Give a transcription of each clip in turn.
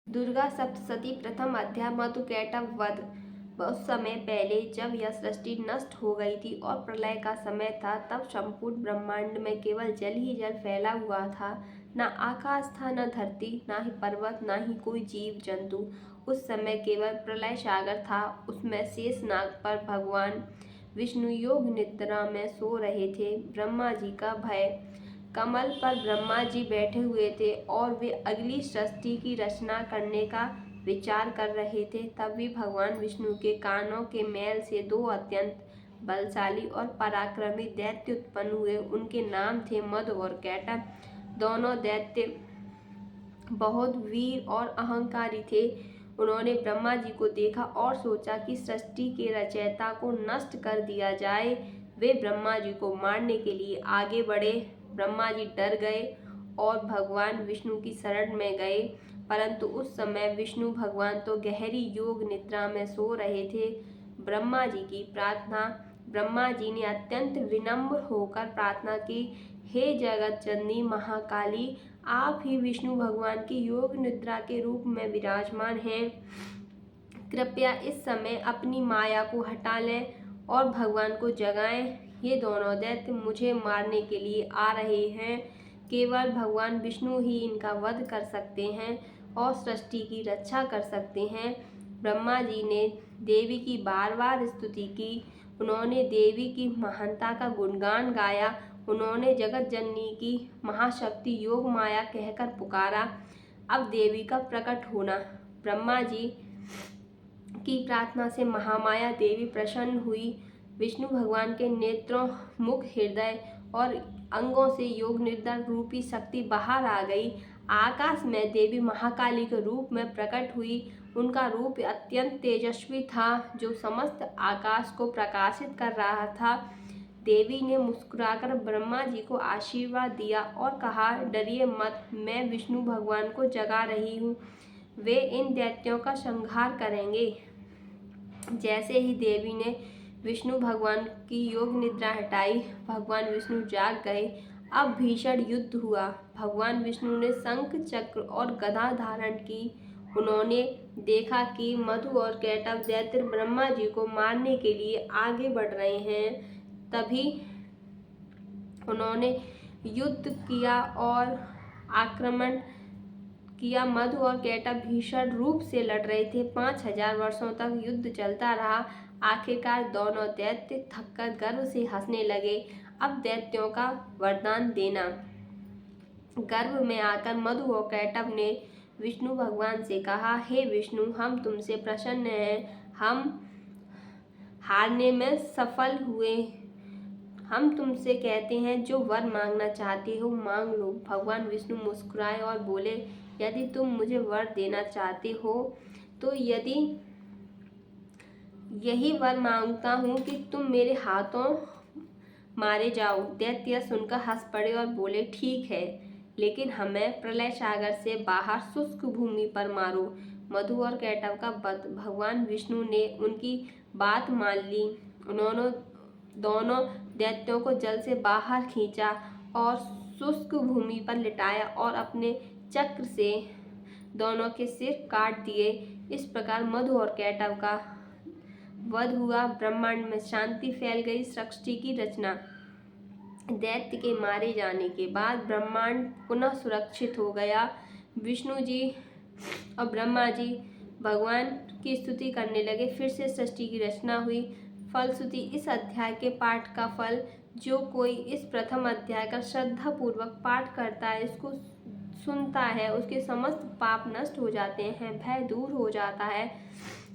दुर्गा सप्तशती प्रथम अध्याय मधुकैटभ वध। बहुत समय पहले जब यह सृष्टि नष्ट हो गई थी और प्रलय का समय था, तब संपूर्ण ब्रह्मांड में केवल जल ही जल फैला हुआ था। न आकाश था, न धरती, न ही पर्वत, न ही कोई जीव जंतु। उस समय केवल प्रलय सागर था। उसमें शेषनाग पर भगवान विष्णु योग निद्रा में सो रहे थे। ब्रह्मा जी का भय कमल पर ब्रह्मा जी बैठे हुए थे और वे अगली सृष्टि की रचना करने का विचार कर रहे थे। तभी भगवान विष्णु के कानों के मैल से दो अत्यंत बलशाली और पराक्रमी दैत्य उत्पन्न हुए। उनके नाम थे मधु और कैटभ। दोनों दैत्य बहुत वीर और अहंकारी थे। उन्होंने ब्रह्मा जी को देखा और सोचा कि सृष्टि के रचयिता को नष्ट कर दिया जाए। वे ब्रह्मा जी को मारने के लिए आगे बढ़े। ब्रह्मा जी डर गए और भगवान विष्णु की शरण में गए, परंतु उस समय विष्णु भगवान तो गहरी योग निद्रा में सो रहे थे। ब्रह्मा जी की प्रार्थना ब्रह्मा जी ने अत्यंत विनम्र होकर प्रार्थना की, हे जगत जननी महाकाली, आप ही विष्णु भगवान की योग निद्रा के रूप में विराजमान हैं। कृपया इस समय अपनी माया को हटा लें और भगवान को जगाएं। ये दोनों दैत्य मुझे मारने के लिए आ रहे हैं। केवल भगवान विष्णु ही इनका वध कर सकते हैं और सृष्टि की रक्षा कर सकते हैं। ब्रह्मा जी ने देवी की बार बार स्तुति की। उन्होंने देवी की महानता का गुणगान गाया। उन्होंने जगत जननी की महाशक्ति योग माया कहकर पुकारा। अब देवी का प्रकट होना। ब्रह्मा जी की प्रार्थना से महामाया देवी प्रसन्न हुई। विष्णु भगवान के नेत्रों, मुख, हृदय और अंगों से योग निद्रा रूपी शक्ति बाहर आ गई। आकाश में देवी महाकाली के रूप में प्रकट हुई। उनका रूप अत्यंत तेजस्वी था, जो समस्त आकाश को प्रकाशित कर रहा था। देवी ने मुस्कुराकर ब्रह्मा जी को आशीर्वाद दिया और कहा, डरिए मत, मैं विष्णु भगवान को जगा रही हूँ। वे इन दैत्यों का संहार करेंगे। जैसे ही देवी ने विष्णु भगवान की योग निद्रा हटाई, भगवान विष्णु जाग गए। अब भीषण युद्ध हुआ। भगवान विष्णु ने शंख, चक्र और गदा धारण की। उन्होंने देखा कि मधु और कैटभ दैत्य ब्रह्मा जी को मारने के लिए आगे बढ़ रहे हैं। तभी उन्होंने युद्ध किया और आक्रमण किया। मधु और कैटभ भीषण रूप से लड़ रहे थे। 5000 वर्षों तक युद्ध चलता रहा। आखिरकार दोनों दैत्य थककर गर्व से हंसने लगे। अब दैत्यों का वरदान देना। गर्व में आकर मधु और कैटभ ने विष्णु भगवान से कहा, हे विष्णु, हम तुमसे प्रसन्न हैं। हम हारने में सफल हुए। हम तुमसे कहते हैं, जो वर मांगना चाहते हो मांग लो। भगवान विष्णु मुस्कुराए और बोले, यदि तुम मुझे वर देना चाहते हो तो यही वर मांगता हूँ कि तुम मेरे हाथों मारे जाओ। दैत्य यह सुनकर हंस पड़े और बोले, ठीक है, लेकिन हमें प्रलय सागर से बाहर शुष्क भूमि पर मारो। मधु और कैटभ का वध। भगवान विष्णु ने उनकी बात मान ली। उन्होंने दोनों दैत्यों को जल से बाहर खींचा और शुष्क भूमि पर लिटाया और अपने चक्र से दोनों के सिर काट दिए। इस प्रकार मधु और कैटभ का वध हुआ। ब्रह्मांड में शांति फैल गई। सृष्टि की रचना। दैत्य के मारे जाने के बाद ब्रह्मांड पुनः सुरक्षित हो गया। विष्णु जी और ब्रह्मा जी भगवान की स्तुति करने लगे। फिर से सृष्टि की रचना हुई। फलश्रुति इस अध्याय के पाठ का फल, जो कोई इस प्रथम अध्याय का श्रद्धा पूर्वक पाठ करता है, इसको सुनता है, उसके समस्त पाप नष्ट हो जाते हैं, भय दूर हो जाता है,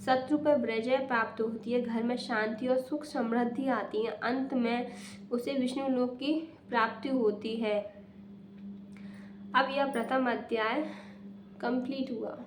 शत्रु पर विजय प्राप्त होती है, घर में शांति और सुख समृद्धि आती है, अंत में उसे विष्णु लोक की प्राप्ति होती है। अब यह प्रथम अध्याय कंप्लीट हुआ।